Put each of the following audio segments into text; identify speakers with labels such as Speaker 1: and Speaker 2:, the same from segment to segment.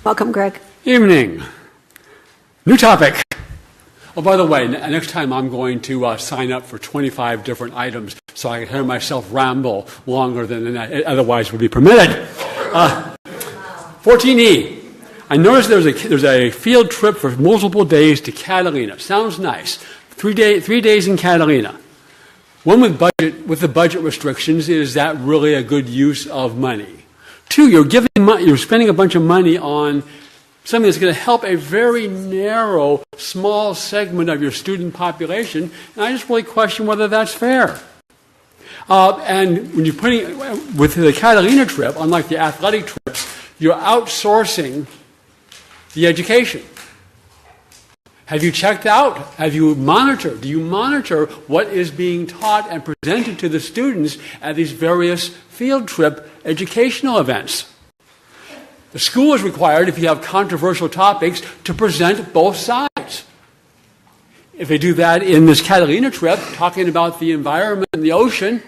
Speaker 1: Welcome, Greg.
Speaker 2: Evening. New topic. Oh, by the way, next time I'm going to sign up for 25 different items so I can hear myself ramble longer than otherwise would be permitted. 14E. I noticed there's a field trip for multiple days to Catalina. Sounds nice. 3 days in Catalina. One with the budget restrictions, is that really a good use of money? 2, you're spending a bunch of money on something that's going to help a very narrow, small segment of your student population, and I just really question whether that's fair. And when you're putting, with the Catalina trip, unlike the athletic trips, you're outsourcing the education. Have you checked out? Have you monitored? Do you monitor what is being taught and presented to the students at these various field trip educational events? The school is required, if you have controversial topics, to present both sides. If they do that in this Catalina trip, talking about the environment and the ocean,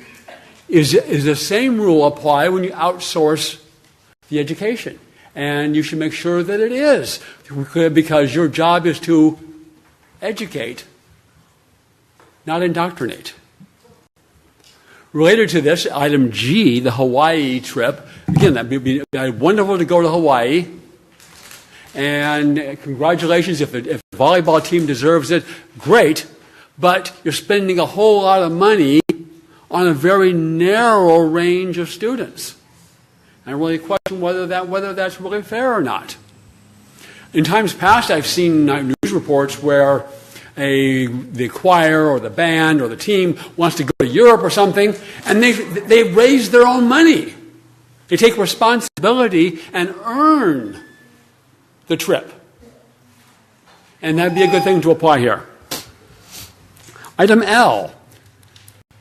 Speaker 2: is the same rule apply when you outsource the education? And you should make sure that it is, because your job is to educate, not indoctrinate. Related to this, item G, the Hawaii trip. Again, that would be wonderful to go to Hawaii. And congratulations, if the volleyball team deserves it, great. But you're spending a whole lot of money on a very narrow range of students. I really question whether that's really fair or not. In times past, I've seen news reports where the choir or the band or the team wants to go to Europe or something, and they raise their own money. They take responsibility and earn the trip. And that'd be a good thing to apply here. Item L,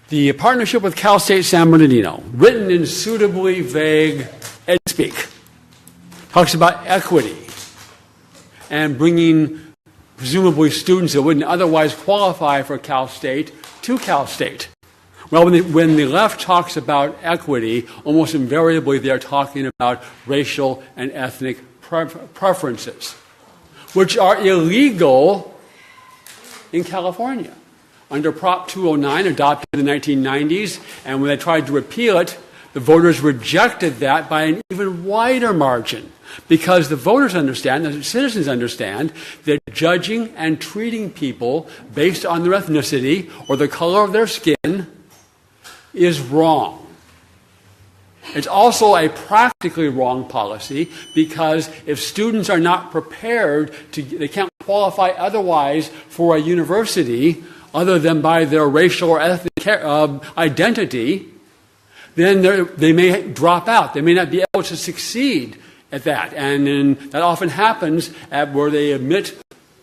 Speaker 2: the partnership with Cal State San Bernardino, written in suitably vague ed speak, talks about equity and bringing presumably students that wouldn't otherwise qualify for Cal State to Cal State. Well, when the left talks about equity, almost invariably they're talking about racial and ethnic preferences, which are illegal in California. Under Prop 209, adopted in the 1990s, and when they tried to repeal it, the voters rejected that by an even wider margin, because the voters understand, the citizens understand, that judging and treating people based on their ethnicity or the color of their skin is wrong. It's also a practically wrong policy, because if students are not prepared they can't qualify otherwise for a university other than by their racial or ethnic identity, then they may drop out. They may not be able to succeed at that. And that often happens where they admit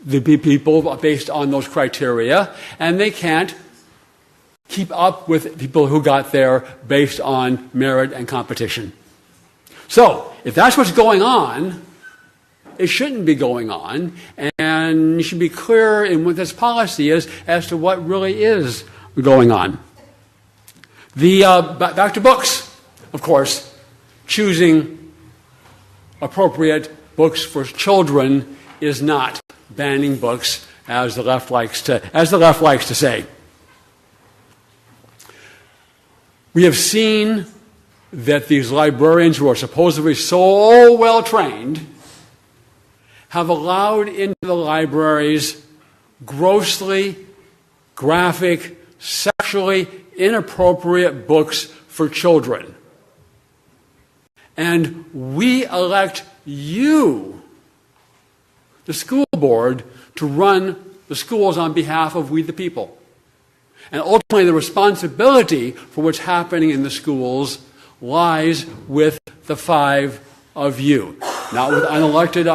Speaker 2: the people based on those criteria, and they can't keep up with people who got there based on merit and competition. So, if that's what's going on, it shouldn't be going on, and you should be clear in what this policy is as to what really is going on. Back to books, of course, choosing appropriate books for children is not banning books, as the left likes to say. We have seen that these librarians, who are supposedly so well trained, have allowed into the libraries grossly graphic, sexually inappropriate books for children. And we elect you, the school board, to run the schools on behalf of we the people. And ultimately, the responsibility for what's happening in the schools lies with the 5 of you. Not with unelected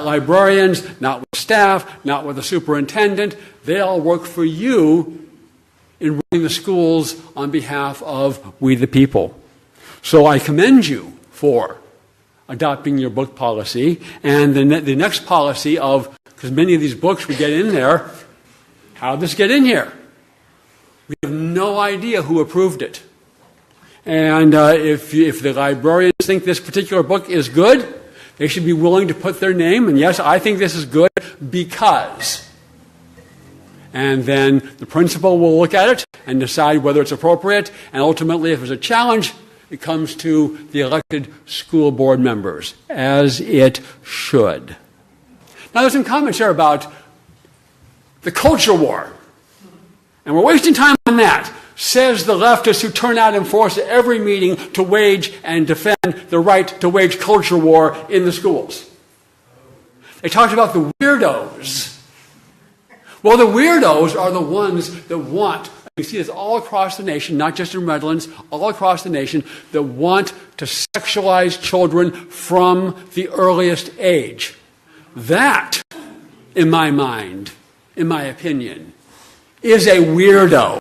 Speaker 2: librarians, not with staff, not with the superintendent. They all work for you in running the schools on behalf of we the people. So I commend you for adopting your book policy, and the next policy of, because many of these books we get in there, how did this get in here? We have no idea who approved it. And if the librarians think this particular book is good, They should be willing to put their name, and yes, I think this is good because. And then the principal will look at it and decide whether it's appropriate, and ultimately, if there's a challenge, it comes to the elected school board members, as it should. Now, there's some comments here about the culture war, and we're wasting time on that, says the leftists who turn out and force at every meeting to wage and defend the right to wage culture war in the schools. They talked about the weirdos. Well, the weirdos are the ones that want, you see this all across the nation, not just in Redlands, all across the nation, that want to sexualize children from the earliest age. That, in my mind, in my opinion, is a weirdo.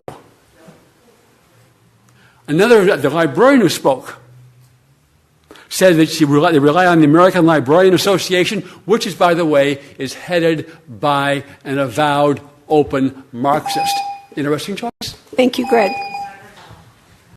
Speaker 2: The librarian who spoke said that they rely on the American Librarian Association, which is, by the way, is headed by an avowed open Marxist. Interesting choice.
Speaker 1: Thank you, Greg.